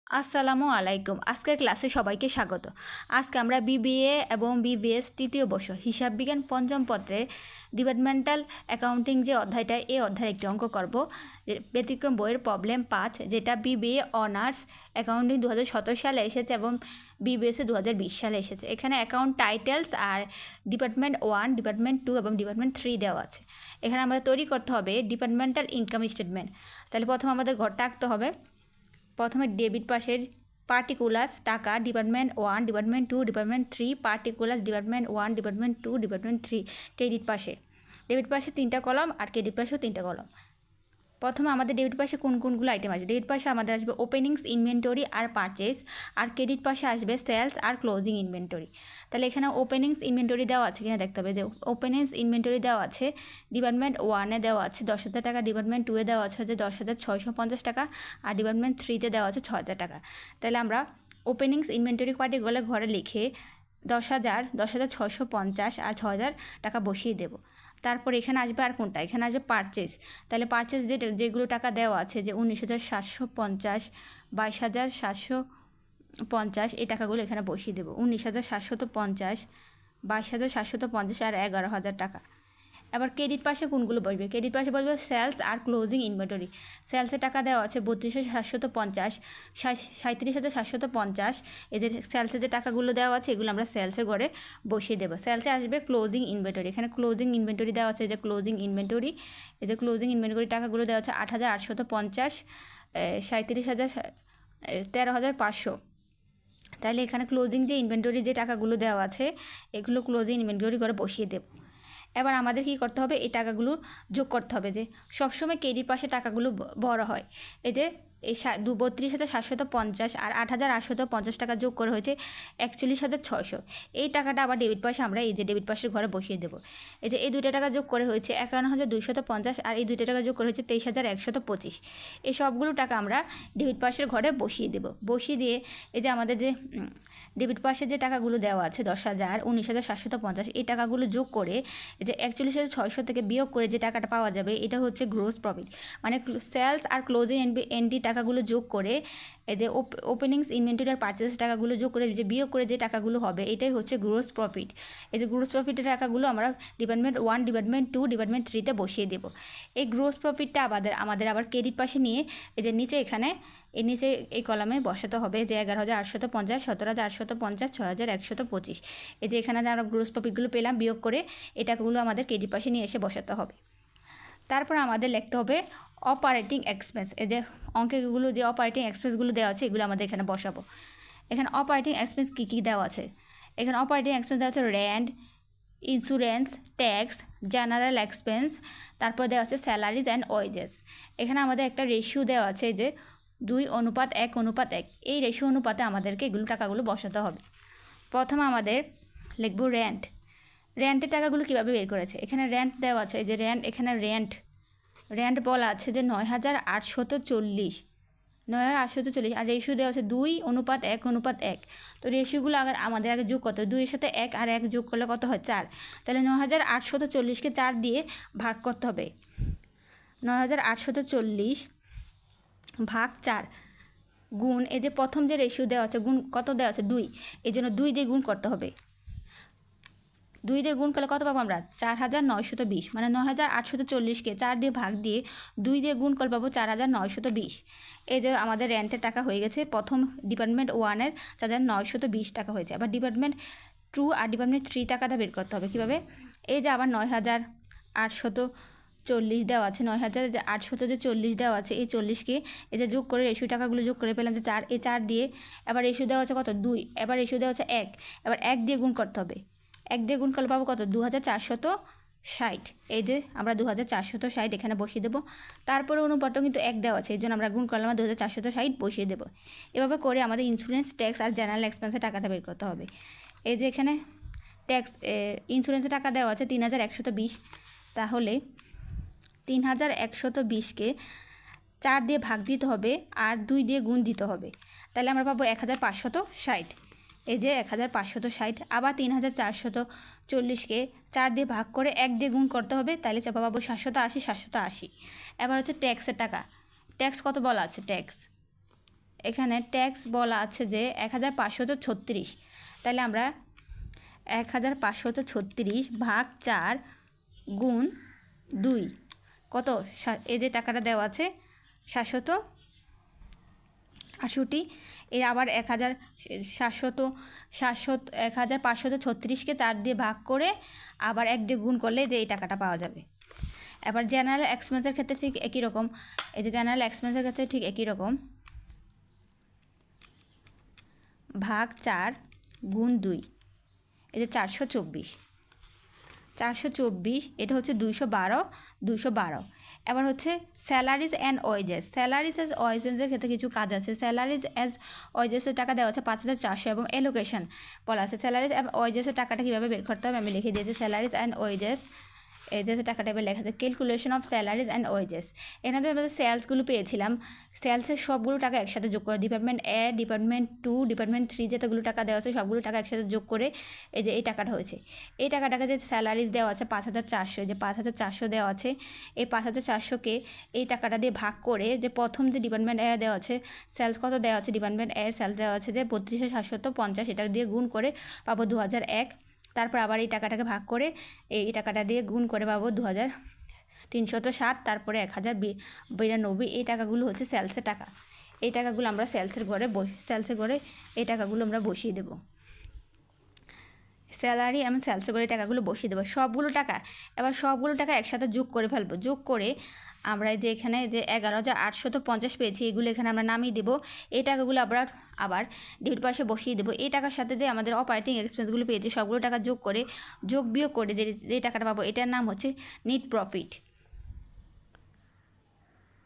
আসসালামু আলাইকুম। আজকের ক্লাসে সবাইকে স্বাগত। আজকে আমরা বিবিএ এবং বিবিএস তৃতীয় বর্ষ হিসাব বিজ্ঞান পঞ্চম পত্রের ডিপার্টমেন্টাল অ্যাকাউন্টিং যে অধ্যায়টা, এই অধ্যায়ে একটি অঙ্ক করব। ব্যতিক্রম বইয়ের প্রবলেম 5, যেটা বিবিএ অনার্স অ্যাকাউন্টিং 2017 সালে এসেছে এবং বিবিএসে 2020 সালে এসেছে। এখানে অ্যাকাউন্ট টাইটেলস আর ডিপার্টমেন্ট 1, ডিপার্টমেন্ট 2 এবং ডিপার্টমেন্ট 3 দেওয়া আছে। এখানে আমাদের তৈরি করতে হবে ডিপার্টমেন্টাল ইনকাম স্টেটমেন্ট। তাহলে প্রথমে আমাদের ঘরটা আঁকতে হবে। প্রথমে ডেবিট পাশের পার্টিকুলার্স টাকা department 1, department 2, department 3, particulars department 1, department 2, department 3। Credit পাশে ডেবিট পাশে 3টা কলম আর ক্রেডিট পাশেও 3টা কলম। প্রথমে আমাদের ডেবিট পাশে কোনগুলো আইটেম আসবে? ডেবিট পাশে আমাদের আসবে ওপেনিংস, ইনভেন্টরি আর পারচেজ, আর ক্রেডিট পাশে আসবে সেলস আর ক্লোজিং ইনভেন্টরি। তাহলে এখানে ওপেনিংস ইনভেন্টরি দেওয়া আছে কিনা দেখতে হবে। যে ওপেনিংস ইনভেন্টরি দেওয়া আছে ডিপার্টমেন্ট 1-এ দেওয়া আছে 10,000 টাকা, ডিপার্টমেন্ট 2-এ দেওয়া আছে 10,650 টাকা, আর ডিপার্টমেন্ট 3-তে দেওয়া আছে 6,000 টাকা। তাহলে আমরা ওপেনিংস ইনভেন্টরি পার্টিগুলো ঘরে লিখে 10,000, 10,650 আর 6,000 টাকা বসিয়ে দেবো। তারপর এখানে আসবে আর কোনটা? এখানে আসবে পারচেজ। তাহলে পারচেজ যেগুলো টাকা দেওয়া আছে, যে 19,750, 22,750, এই টাকাগুলো এখানে বসিয়ে দেবো। 19,750, 22,750 আর 11,000 টাকা। এবার ক্রেডিট পাশে কোনগুলো বসবে? ক্রেডিট পাশে বসবে সেলস আর ক্লোজিং ইনভেন্টরি। সেলসের টাকা দেওয়া আছে 32,750, 37,750। এই যে সেলসের যে টাকাগুলো দেওয়া আছে, এগুলো আমরা সেলসের ঘরে বসিয়ে দেবো। সেলসে আসবে ক্লোজিং ইনভেন্টরি। এখানে ক্লোজিং ইনভেন্টরি দেওয়া আছে, যে ক্লোজিং ইনভেন্টরি, এই যে ক্লোজিং ইনভেন্টরি টাকাগুলো দেওয়া আছে 8,850, 37,000, 13,500। তাহলে এখানে ক্লোজিং যে ইনভেন্টরি যে টাকাগুলো দেওয়া আছে, এগুলো ক্লোজিং ইনভেন্টরি করে বসিয়ে দেব। এবার আমাদের কী করতে হবে? এই টাকাগুলো যোগ করতে হবে। যে সবসময় ক্রেডিট পাশে টাকাগুলো বড় হয়। এই যে এই 32,750 আর 8,850 টাকা যোগ করে হয়েছে 41,600। এই টাকাটা আবার ডেবিট পাশে আমরা এই যে ডেবিট পাশের ঘরে বসিয়ে দেবো। এই যে এই দুইটা টাকা যোগ করে হয়েছে 51,250, আর এই দুইটা টাকা যোগ করে হয়েছে 23,125। এই সবগুলো টাকা আমরা ডেবিট পাশের ঘরে বসিয়ে দেব। বসিয়ে দিয়ে এই যে আমাদের যে ডেবিট পাশে যে টাকাগুলো দেওয়া আছে 10,000, 19,750, এই টাকাগুলো যোগ করে এই যে 41,600 থেকে বিয়োগ করে যে টাকাটা পাওয়া যাবে, এটা হচ্ছে গ্রোস প্রফিট। মানে সেলস আর ক্লোজিং এন্ট্রি টাকাগুলো যোগ করে এই যে ওপেনিংস, ইনভেন্টরি আর পারচেজ টাকাগুলো যোগ করে যে বিয়োগ করে যে টাকাগুলো হবে, এটাই হচ্ছে গ্রোস প্রফিট। এই যে গ্রোস প্রফিটের টাকাগুলো আমরা ডিপার্টমেন্ট 1, ডিপার্টমেন্ট 2, ডিপার্টমেন্ট 3-তে বসিয়ে দেবো। এই গ্রোস প্রফিটটা আমাদের আবার ক্রেডিট পাশে নিয়ে এই যে নিচে এখানে এই নিচে এই কলামে বসাতে হবে, যে 11,850, 17,850, 6,125। এই যে এখানে আমরা গ্রোস প্রফিটগুলো পেলাম বিয়োগ করে, এই টাকাগুলো আমাদের ক্রেডিট পাশে নিয়ে এসে বসাতে হবে। তারপর আমাদের লিখতে হবে অপারেটিং এক্সপেন্স। এই যে অঙ্কেগুলো যে অপারেটিং এক্সপেন্সগুলো দেওয়া আছে, এগুলো আমাদের এখানে বসাবো। এখানে অপারেটিং এক্সপেন্স কী কী দেওয়া আছে? এখানে অপারেটিং এক্সপেন্স দেওয়া আছে rent, insurance, tax, general expense, তারপর দেওয়া আছে স্যালারিজ অ্যান্ড ওয়েজেস। এখানে আমাদের একটা রেশিও দেওয়া আছে, যে 2:1:1। এই রেশিও অনুপাতে আমাদেরকে এগুলো টাকাগুলো বসাতে হবে। প্রথমে আমাদের লিখব রেন্ট। রেন্টের টাকাগুলো কীভাবে বের করেছে? এখানে রেন্ট দেওয়া আছে, এই যে রেন্ট, এখানে রেন্ট বলা আছে যে 9,840, 9,840, আর রেশিও দেওয়া আছে 2:1:1। তো রেশিওগুলো আমাদের আগে যোগ করতে হবে। 2-এর সাথে 1 আর 1 যোগ করলে কত হয়? 4। তাহলে 9,840-কে 4 দিয়ে ভাগ করতে হবে। 9,840 ভাগ 4 গুণ এই যে প্রথম যে রেশিও দেওয়া আছে, গুণ কত দেওয়া আছে? 2। এই জন্য 2 দিয়ে গুণ করতে হবে। 2 দিয়ে গুণ করলে কত পাবো আমরা? 4,920। মানে 9,840-কে 4 দিয়ে ভাগ দিয়ে 2 দিয়ে গুণ করলে পাবো 4,920। এই যে আমাদের রেন্টের টাকা হয়ে গেছে। প্রথম ডিপার্টমেন্ট 1-এর 4,920 টাকা হয়েছে। আবার ডিপার্টমেন্ট 2 আর ডিপার্টমেন্ট 3 টাকাটা বের করতে হবে। কীভাবে? এই যে আবার 9,840 দেওয়া আছে, 9,840 দেওয়া আছে, এই 40-কে এই যে যোগ করে রেশিও টাকাগুলো যোগ করে পেলাম যে 4। এই 4 দিয়ে এবার রেশিও দেওয়া আছে কত? 2। এবার রেশিও দেওয়া আছে 1। এবার 1 দিয়ে গুণ করতে হবে। 1 দিয়ে গুণ করলে পাবো কত? 2,460। এই যে আমরা 2,460 এখানে বসিয়ে দেবো। তারপরে অনুপাতও কিন্তু 1 দেওয়া আছে, এই জন্য আমরা গুণ করলাম 2,460 বসিয়ে দেবো। এভাবে করে আমাদের ইন্স্যুরেন্স, ট্যাক্স আর জেনারেল এক্সপেন্সের টাকাটা বের করতে হবে। এই যে এখানে ট্যাক্স, ইন্স্যুরেন্সের টাকা দেওয়া আছে 3,120। তাহলে 3,120-কে 4 দিয়ে ভাগ দিতে হবে আর 2 দিয়ে গুণ দিতে হবে। তাহলে আমরা পাবো 1,560। এই যে 1,560। আবার 3,440-কে 4 দিয়ে ভাগ করে 1 দিয়ে গুণ করতে হবে, তাহলে চাপা পাবো 780, 780। এবার হচ্ছে ট্যাক্সের টাকা। ট্যাক্স কত বলা আছে? ট্যাক্স এখানে ট্যাক্স বলা আছে যে 1536, তাহলে আমরা 1536 ভাগ 4 গুণ 2 কত, এই যে টাকাটা দেওয়া আছে 768, এর আবার 1536কে 4 দিয়ে ভাগ করে আবার 1 দিয়ে গুণ করলে যে এই টাকাটা পাওয়া যাবে। এবার জেনারেল এক্সপেন্সের ক্ষেত্রে ঠিক একই রকম, এই যে জেনারেল এক্সপেন্সের ক্ষেত্রে ঠিক একই রকম, ভাগ 4 গুণ 2, এই যে 424, এটা হচ্ছে 212। এবার হচ্ছে salaries and wages. Salaries as ওয়েজেসের ক্ষেত্রে কিছু কাজ আছে। স্যালারিজ অ্যাজ ওয়েজেসের টাকা দেওয়া আছে 5400 এবং এলোকেশন বলা আছে। স্যালারিজ অ্যান্ড ওয়েজেসের টাকাটা কীভাবে বের করতে হবে আমি লিখে দিয়েছি। স্যালারিজ অ্যান্ড ওয়েজেস, এই যে টাকাটা এবার লেখা আছে calculation of salaries and wages. এখানে আমরা সেলসগুলো পেয়েছিলাম, সেলসের সবগুলো টাকা একসাথে যোগ করে ডিপার্টমেন্ট এ, ডিপার্টমেন্ট 2, ডিপার্টমেন্ট 3 যেতগুলো টাকা দেওয়া আছে সবগুলো টাকা একসাথে যোগ করে এই যে এই টাকাটা হয়েছে। এই টাকাটাকে যে স্যালারিজ দেওয়া আছে 5400, যে 5400 দেওয়া আছে, এই 5400কে এই টাকাটা দিয়ে ভাগ করে যে প্রথম যে ডিপার্টমেন্ট এ দেওয়া আছে সেলস কত দেওয়া আছে, ডিপার্টমেন্ট এর সেলস দেওয়া আছে যে 32,750, এটা দিয়ে গুণ করে পাবো 2001। তারপর আবার এই টাকাটাকে ভাগ করে এই টাকাটা দিয়ে গুণ করে পাবো 2307, তারপরে 1092। এই টাকাগুলো হচ্ছে সেলসের টাকা। এই টাকাগুলো আমরা সেলসের ঘরে এই টাকাগুলো আমরা বসিয়ে দেবো। স্যালারি এবং সেলসের ঘরে টাকাগুলো বসিয়ে দেবো সবগুলো টাকা। এবার সবগুলো টাকা একসাথে যোগ করে ফেলবো। যোগ করে আমরা যে এখানে যে 11,850 পেয়েছি এগুলো এখানে আমরা নামিয়ে দেবো। এই টাকাগুলো আবার ডেবিট পাশে বসিয়ে দেবো। এই টাকার সাথে যে আমাদের অপারেটিং এক্সপেন্সগুলো পেয়েছি সবগুলো টাকা যোগ বিয়োগ করে যে টাকাটা পাবো এটার নাম হচ্ছে নেট প্রফিট।